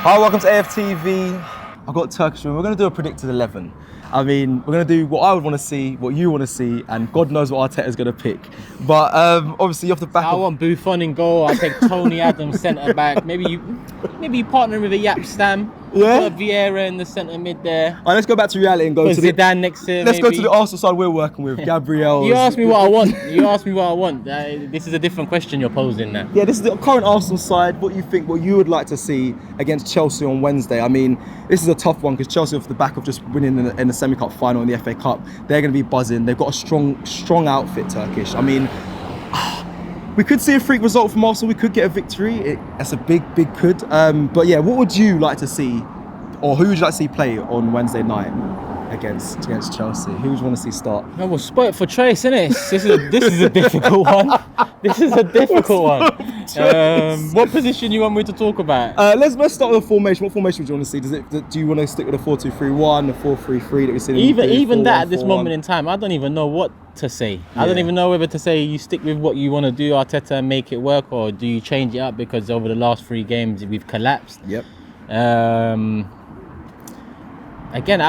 Hi, welcome to AFTV. I've got Turkish. We're going to do a predicted 11. I mean, we're going to do what I would want to see, what you want to see, and God knows what Arteta's going to pick. But obviously, off the back I want Buffon in goal. I take Tony Adams centre back. Maybe you partner with a Yap Stam. Yeah. Put Vieira in the centre mid there. All right, let's go back to reality and go to Zidane next to. Let's go to the Arsenal side we're working with. Gabriel. You asked me what I want. This is a different question you're posing now. Yeah, this is the current Arsenal side. What you think? What you would like to see against Chelsea on Wednesday? I mean, this is a tough one because Chelsea, off the back of just winning in the semi-cup final in the FA Cup, they're going to be buzzing. They've got a strong outfit, Turkish. I mean, we could see a freak result from Arsenal. We could get a victory. That's a big could. But yeah, what would you like to see, or who would you like to see play on Wednesday night against Chelsea? Who would you want to see start? No, we'll spoilt for choice, isn't it? This is a difficult one. This is a difficult one. What position you want me to talk about? Let's start with the formation. What formation would you want to see? Do you want to stick with a 4-2-3-1, a 4-3-3 that we've seen? Even that at this moment in time, I don't even know what to say. Yeah. I don't even know whether to say you stick with what you want to do, Arteta, and make it work, or do you change it up because over the last 3 games we've collapsed. Yep. Again,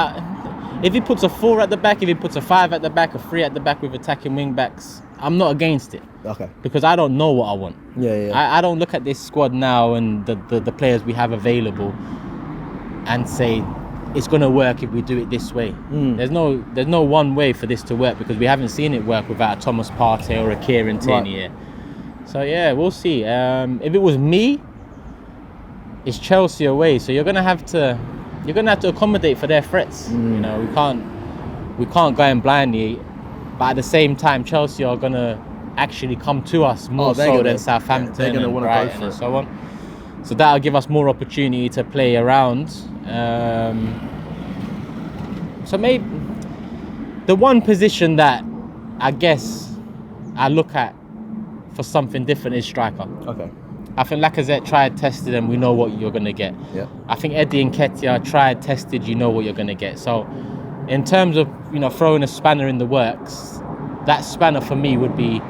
if he puts a 4 at the back, if he puts a 5 at the back, a 3 at the back with attacking wing backs, I'm not against it. Okay. Because I don't know what I want. Yeah. I don't look at this squad now and the players we have available and say it's going to work if we do it this way. There's no one way for this to work because we haven't seen it work without a Thomas Partey or a Kieran Tierney here. So yeah, we'll see. If it was me, it's Chelsea away, so you're going to have to accommodate for their threats. You know, we can't go in blindly, but at the same time, Chelsea are going to actually come to us more than Southampton and Brighton and so on. So that'll give us more opportunity to play around. So maybe the one position that I guess I look at for something different is striker. Okay. I think Lacazette tried, tested, and we know what you're going to get. Yeah. I think Eddie and Nketiah tried, tested, you know what you're going to get. So in terms of, throwing a spanner in the works, that spanner for me would be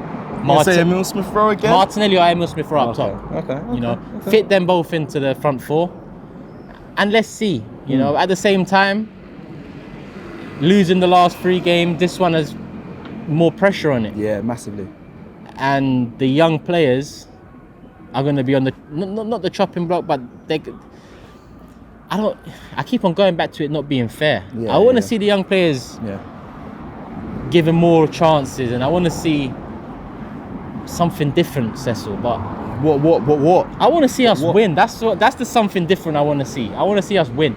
Emil Smith-Rowe again? Martinelli or Emil Smith-Rowe up top. Okay. Fit them both into the front 4. And let's see, at the same time, losing the last 3 games, this one has more pressure on it. Yeah, massively. And the young players are going to be on the not the chopping block, but I keep on going back to it not being fair. I want to see the young players given more chances, and I want to see something different, Cecil. But what? I want to see us win. That's the something different I want to see. I want to see us win.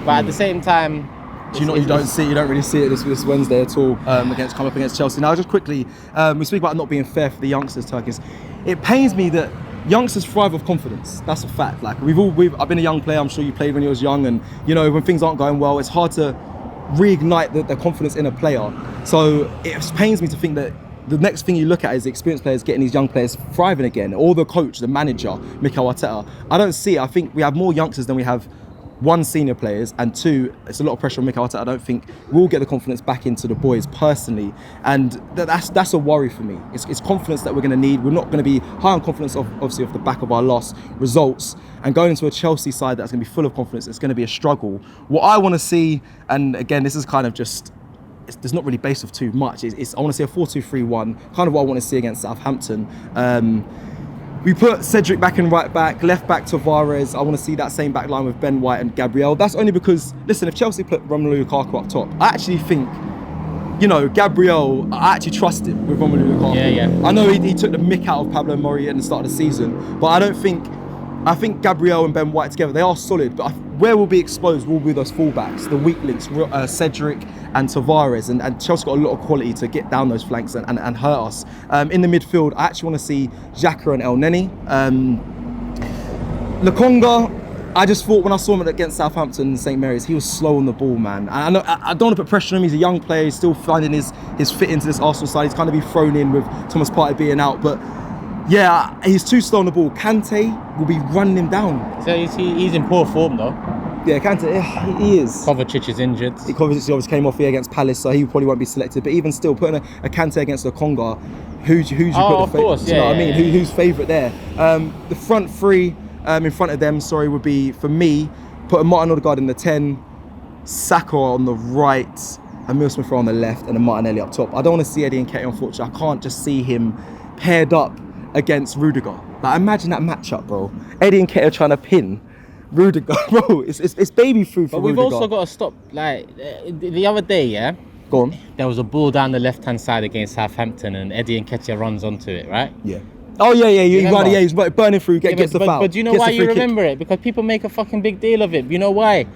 But at the same time, you don't really see it this Wednesday at all come up against Chelsea. Now, just quickly, we speak about not being fair for the youngsters, Turkish. It pains me that youngsters thrive off confidence. That's a fact. Like I've been a young player. I'm sure you played when you was young, and when things aren't going well, it's hard to reignite the confidence in a player. So it pains me to think that the next thing you look at is the experienced players getting these young players thriving again, or the coach, the manager, Mikel Arteta. I don't see it. I think we have more youngsters than we have 1, senior players, and 2, it's a lot of pressure on Mikel Arteta. I don't think we'll get the confidence back into the boys personally, and that's a worry for me. It's confidence that we're going to need. We're not going to be high on confidence, obviously, off the back of our lost results, and going into a Chelsea side that's going to be full of confidence. It's going to be a struggle. What I want to see, and again, this is kind of just, there's not really based off too much. I want to see a 4-2-3-1, kind of what I want to see against Southampton. We put Cedric back in right back, left back Tavares. I want to see that same back line with Ben White and Gabriel. That's only because, listen, if Chelsea put Romelu Lukaku up top, I actually think, Gabriel, I actually trust him with Romelu Lukaku. Yeah. I know he took the mick out of Pablo Mori at the start of the season, but I think Gabriel and Ben White together, they are solid, but where will be exposed will be those fullbacks, the weak links, Cedric and Tavares, and Chelsea got a lot of quality to get down those flanks and hurt us. In the midfield, I actually want to see Xhaka and El Neni. Lokonga, I just thought when I saw him against Southampton and St Mary's, he was slow on the ball, man. And I don't want to put pressure on him. He's a young player. He's still finding his fit into this Arsenal side. He's kind of be thrown in with Thomas Partey being out, but yeah, he's too slow on the ball. Kante will be running him down. So he's in poor form though. Yeah, Kante, he is. Kovacic is injured. Kovacic obviously came off here against Palace, so he probably won't be selected. But even still, putting a Kante against a Conga, who's you put the of course, you know what I mean? Who's favourite there? The front 3, in front of them, would be, for me, putting Martin Odegaard in the 10, Saka on the right, and Emile Smith Rowe on the left, and then Martinelli up top. I don't want to see Eddie Nketiah, unfortunately. I can't just see him paired up against Rudiger. Like, imagine that matchup, bro. Eddie Nketiah trying to pin Rudiger, bro. It's baby food for Rudiger. But we've also got to stop, like, the other day, yeah? Go on. There was a ball down the left-hand side against Southampton, and Eddie Nketiah runs onto it, right? Yeah. Oh, yeah, he's burning through, gets the foul. But do you know why you remember it? Because people make a fucking big deal of it. You know why?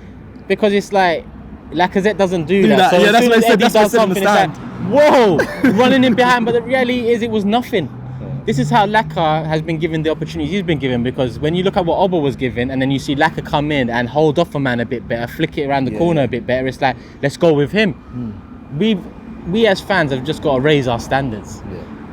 Because it's like, Lacazette doesn't do that. So yeah, that's what I said. Eddie does something, it's like, whoa, running in behind. But the reality is, it was nothing. This is how Laka has been given the opportunities he's been given, because when you look at what Oba was given, and then you see Laka come in and hold off a man a bit better, flick it around the corner a bit better, it's like, let's go with him. We as fans have just got to raise our standards.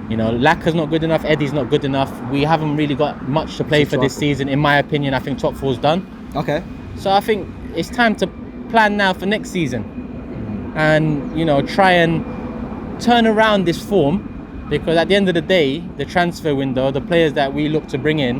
You know, Laka's not good enough, Eddie's not good enough. We haven't really got much to play for this season. In my opinion, I think top four's done. Okay. So I think it's time to plan now for next season, and, you know, try and turn around this form. Because at the end of the day, the transfer window, the players that we look to bring in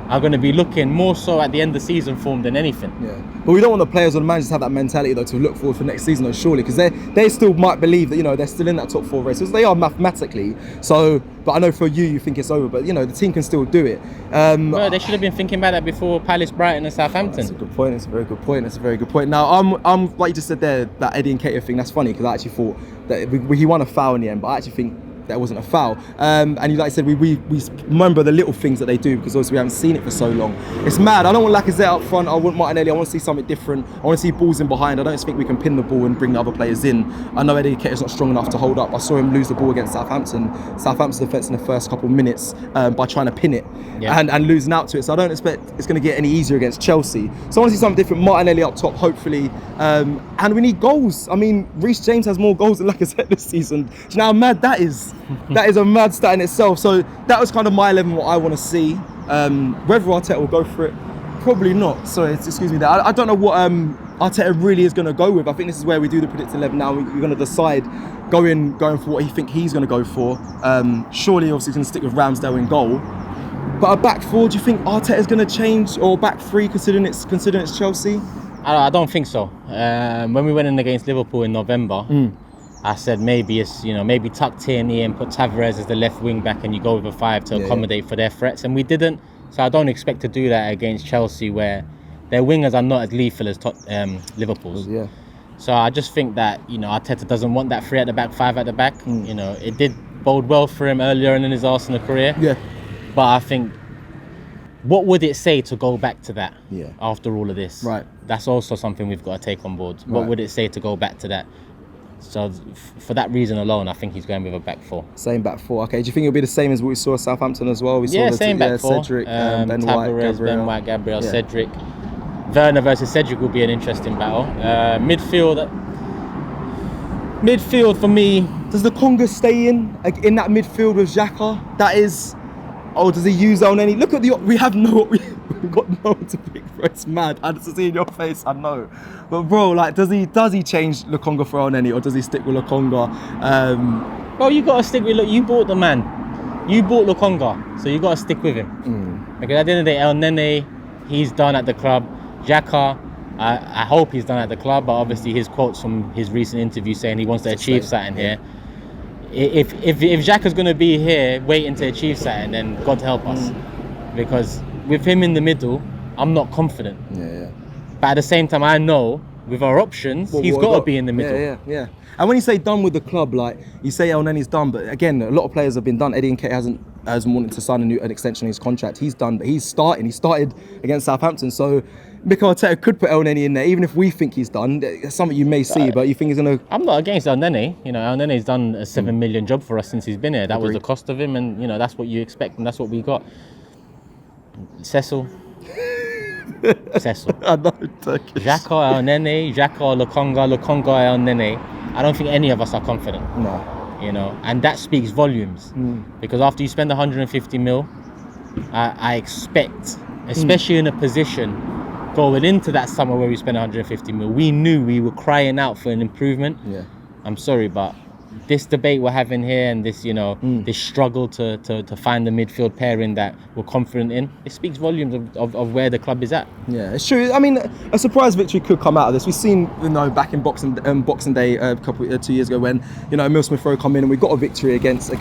are going to be looking more so at the end of the season form than anything. Yeah, but we don't want the players or the managers to have that mentality, though, to look forward for next season, though, surely, because they still might believe that, you know, they're still in that top 4 race, because they are mathematically. So, but I know for you think it's over, but, you know, the team can still do it. Well, they should have been thinking about that before Palace, Brighton and Southampton. That's a good point. That's a very good point. That's a very good point. Now, I'm like you just said there, that Eddie Nketiah thing, that's funny, because I actually thought that he won a foul in the end, but I actually think that wasn't a foul. And like I said, we remember the little things that they do, because obviously we haven't seen it for so long. It's mad. I don't want Lacazette up front. I want Martinelli. I want to see something different. I want to see balls in behind. I don't think we can pin the ball and bring the other players in. I know Eddie Nketiah's not strong enough to hold up. I saw him lose the ball against Southampton's defence in the first couple of minutes by trying to pin it and losing out to it. So I don't expect it's going to get any easier against Chelsea. So I want to see something different. Martinelli up top, hopefully. And we need goals. I mean, Reece James has more goals than Lacazette this season. Do you know how mad that is? That is a mad stat in itself. So that was kind of my 11, what I want to see. Whether Arteta will go for it, probably not. Sorry, excuse me there. I don't know what Arteta really is going to go with. I think this is where we do the predicted 11 now. We're going to decide going for what he's going to go for. Surely, obviously, he's going to stick with Ramsdale in goal. But a back 4, do you think Arteta is going to change, or back 3, considering it's Chelsea? I don't think so. When we went in against Liverpool in November, I said maybe it's, you know, maybe tuck Tierney and put Tavares as the left wing back, and you go with a 5 to accommodate for their threats, and we didn't. So I don't expect to do that against Chelsea, where their wingers are not as lethal as Liverpool's. Yeah. So I just think that, you know, Arteta doesn't want that 3 at the back, 5 at the back. You know, it did bode well for him earlier in his Arsenal career. Yeah. But I think, what would it say to go back to that after all of this? Right. That's also something we've got to take on board. What would it say to go back to that? So for that reason alone, I think he's going with a back 4. Same back 4. Okay. Do you think it'll be the same as what we saw at Southampton as well? Same back 4. Cedric, Tavares, Ben White, Gabriel, Cedric. Werner versus Cedric will be an interesting battle. Midfield for me. Does the Conga stay in that midfield with Xhaka? That is. Oh, does he use Elneny? Look at we've got no one to pick, bro. It's mad. I just see in your face, I know. But bro, like, does he change Lokonga for Elneny, or does he stick with Lokonga? Well, you got to stick with. Look, you bought the man. You bought Lokonga, so you got to stick with him. Because at the end of the day, Elneny, he's done at the club. Xhaka, I hope he's done at the club, but obviously his quotes from his recent interview saying he wants to achieve something here. If Xhaka's going to be here waiting to achieve something, then God help us. Because with him in the middle, I'm not confident. But at the same time, I know with our options, he's got to be in the middle. Yeah. And when you say done with the club, like, you say Elneny's done, but again, a lot of players have been done. Eddie Nketiah hasn't wanted to sign an extension on his contract. He's done, but he's starting. He started against Southampton, so Mikel Arteta could put Elneny in there, even if we think he's done. It's something you may see, but you think he's going to... I'm not against Elneny. You know, Elneny's done a 7 million job for us since he's been here. That was the cost of him, and, you know, that's what you expect, and that's what we got. Cecil. I know, Turkish. Xhaka, Elneny, Xhaka, Lokonga, Elneny. I don't think any of us are confident. No. You know, and that speaks volumes. Because after you spend 150 mil, I expect, especially in a position going into that summer where we spent 150 mil, we knew we were crying out for an improvement. I'm sorry, but this debate we're having here and this, this struggle to find the midfield pairing that we're confident in, it speaks volumes of where the club is at. Yeah, it's true. I mean, a surprise victory could come out of this. We've seen, back in Boxing Day 2 years ago when, Emile Smith-Rowe come in and we got a victory against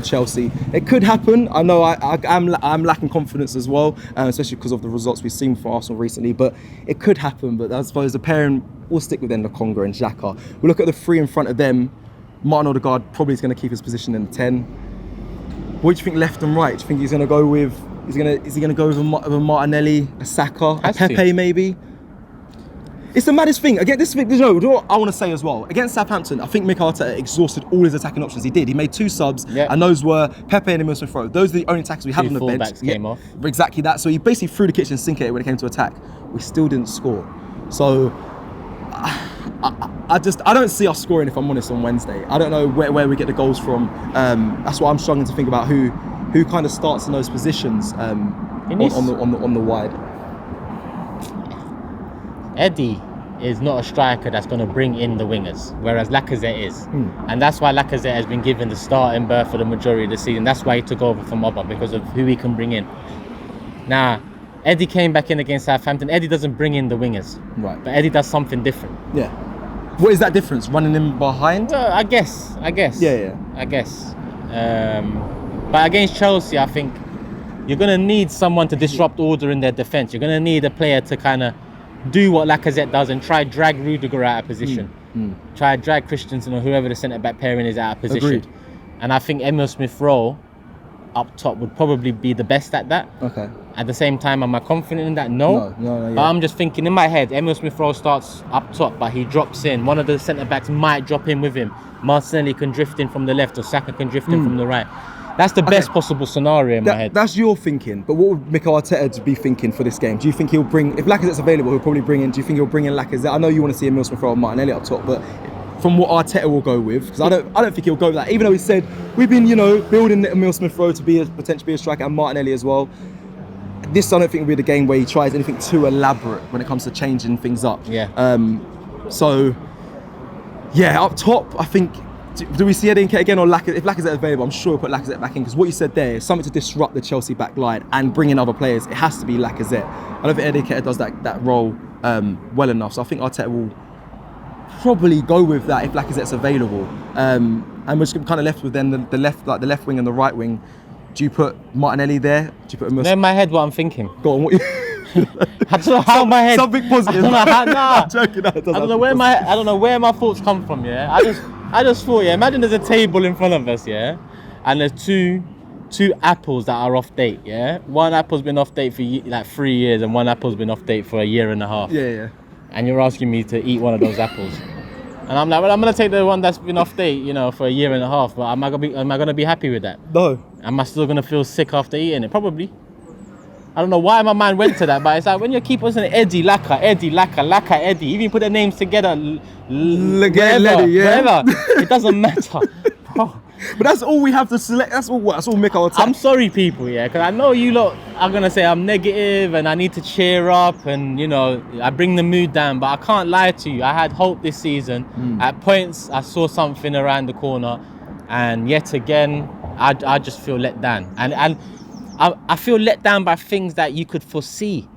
Chelsea. It could happen. I know I'm lacking confidence as well, especially because of the results we've seen from Arsenal recently, but it could happen. But I suppose the pairing will stick with Lokonga and Xhaka. We'll look at the three in front of them. Martin Odegaard probably is going to keep his position in the 10. What do you think left and right? Do you think he's going to go with? Is he going to go with a Martinelli, a Saka, a Pepe maybe? It's the maddest thing. Again, what I want to say as well. Against Southampton, I think Mikel Arteta exhausted all his attacking options. He did. He made 2 subs, and those were Pepe and Emile Smith-Rowe. Those are the only attackers we had on the bench. Fullbacks came off. Exactly that. So he basically threw the kitchen sink at it when it came to attack. We still didn't score. So I don't see us scoring, if I'm honest, on Wednesday. I don't know where we get the goals from. That's why I'm struggling to think about who kind of starts in those positions on the wide. Eddie is not a striker that's going to bring in the wingers, whereas Lacazette is. And that's why Lacazette has been given the starting berth for the majority of the season. That's why he took over from Oba, because of who he can bring in. Now, Eddie came back in against Southampton. Eddie doesn't bring in the wingers. Right. But Eddie does something different. Yeah. What is that difference? Running in behind? Well, I guess. Yeah. I guess. But against Chelsea, I think you're going to need someone to disrupt order in their defence. You're going to need a player to kind of do what Lacazette does and try drag Rudiger out of position. Try drag Christensen or whoever the centre-back pairing is out of position. Agreed. And I think Emile Smith-Rowe up top would probably be the best at that. Okay. At the same time, am I confident in that? No. But I'm just thinking in my head, Emile Smith-Rowe starts up top, but he drops in. One of the centre-backs might drop in with him. Martinelli can drift in from the left or Saka can drift in from the right. That's the best possible scenario in my head. That's your thinking. But what would Mikel Arteta be thinking for this game? Do you think he'll bring, if Lacazette's available, he'll probably bring in, do you think he'll bring in Lacazette? I know you want to see Emile Smith-Rowe and Martinelli up top, but from what Arteta will go with, because I don't think he'll go with that. Even though he said we've been, building Emile Smith-Rowe to be potentially be a striker and Martinelli as well. This I don't think will be the game where he tries anything too elaborate when it comes to changing things up. Yeah. Up top, I think. Do we see Eddie again or Lacazette? If Lacazette is available, I'm sure we'll put Lacazette back in, because what you said there is something to disrupt the Chelsea back line and bring in other players. It has to be Lacazette. I don't think Eddie does that role well enough. So I think Arteta will probably go with that if Lacazette's available. And we're just kind of left with then the left wing and the right wing. Do you put Martinelli there? Do you put in my head what I'm thinking? Go on. What you I don't know how my head. Something positive. I'm joking. No, I don't know where my thoughts come from. Yeah, I just thought. Yeah, imagine there's a table in front of us. Yeah, and there's two apples that are off date. Yeah, one apple's been off date for like 3 years, and one apple's been off date for a year and a half. Yeah. And you're asking me to eat one of those apples, and I'm like, well, I'm gonna take the one that's been off date, for a year and a half. But am I gonna be happy with that? No. Am I still gonna feel sick after eating it? Probably. I don't know why my mind went to that, but it's like when you keep listening, Eddie, Laka, Eddie, even put their names together, whatever, it doesn't matter, bro. But that's all we have to select. That's all Mikel Arteta. I'm sorry, people, because I know you lot are gonna say I'm negative and I need to cheer up and I bring the mood down, but I can't lie to you. I had hope this season. At points, I saw something around the corner, and yet again, I just feel let down. And I feel let down by things that you could foresee.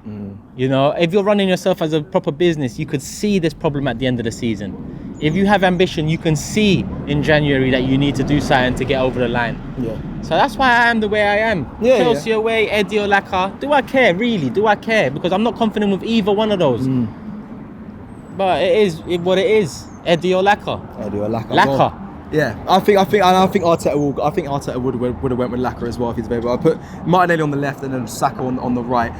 If you're running yourself as a proper business, you could see this problem at the end of the season. If you have ambition, you can see in January that you need to do something to get over the line. Yeah. So that's why I am the way I am. Chelsea away, Eddie or Laka. Do I care? Really? Do I care? Because I'm not confident with either one of those. But it is what it is. Eddie or Laka. Laka. Yeah, I think Arteta would have went with Laka as well if he's available. I put Martinelli on the left and then Saka on the right.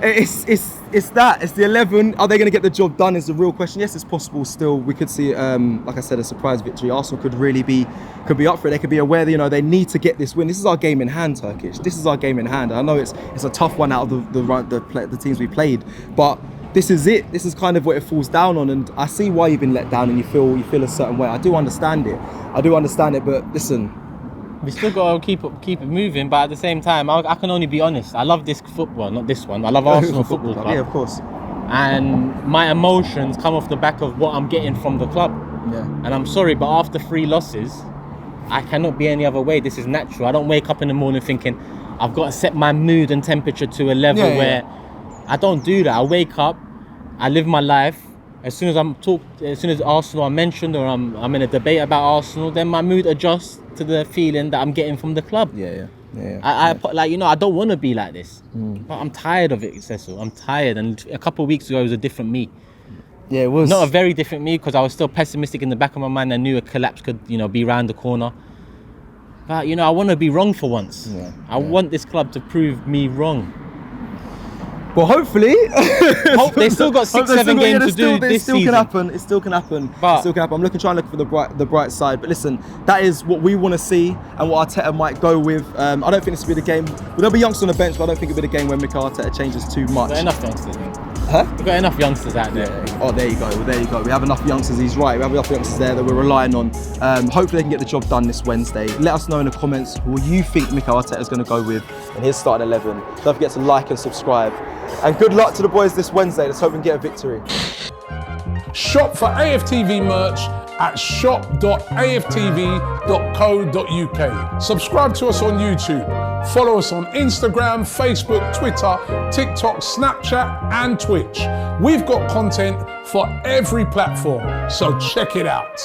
It's the 11. Are they going to get the job done? Is the real question. Yes, it's possible. Still, we could see, like I said, a surprise victory. Arsenal could be up for it. They could be aware that they need to get this win. This is our game in hand, Turkish. This is our game in hand. I know it's a tough one out of the teams we played, but. This is it. This is kind of what it falls down on, and I see why you've been let down and you feel a certain way. I do understand it, but listen, we still got to keep it moving. But at the same time, I can only be honest. I love this football, not this one. I love Arsenal Football Club. Yeah, of course. And my emotions come off the back of what I'm getting from the club. Yeah. And I'm sorry, but after 3 losses, I cannot be any other way. This is natural. I don't wake up in the morning thinking I've got to set my mood and temperature to a level where I don't do that. I wake up, I live my life. As soon as Arsenal are mentioned or I'm in a debate about Arsenal, then my mood adjusts to the feeling that I'm getting from the club. I don't want to be like this, but I'm tired of it, Cecil. I'm tired. And a couple of weeks ago, it was a different me. Yeah, it was. Not a very different me, because I was still pessimistic in the back of my mind. I knew a collapse could, be round the corner. But, I want to be wrong for once. I want this club to prove me wrong. Well, hopefully. They still got 6-7 games to do this season. It still can happen. I'm trying to look for the bright side. But listen, that is what we want to see and what Arteta might go with. I don't think this will be the game. Well, there'll be youngsters on the bench, but I don't think it'll be the game where Mikel Arteta changes too much. Got enough youngsters, man. Huh? We've got enough youngsters out there. Oh, there you go. We have enough youngsters. He's right. We have enough youngsters there that we're relying on. Hopefully they can get the job done this Wednesday. Let us know in the comments who you think Mikel Arteta is going to go with in his starting 11. Don't forget to like and subscribe. And good luck to the boys this Wednesday. Let's hope we can get a victory. Shop for AFTV merch at shop.aftv.co.uk. Subscribe to us on YouTube. Follow us on Instagram, Facebook, Twitter, TikTok, Snapchat, and Twitch. We've got content for every platform, so check it out.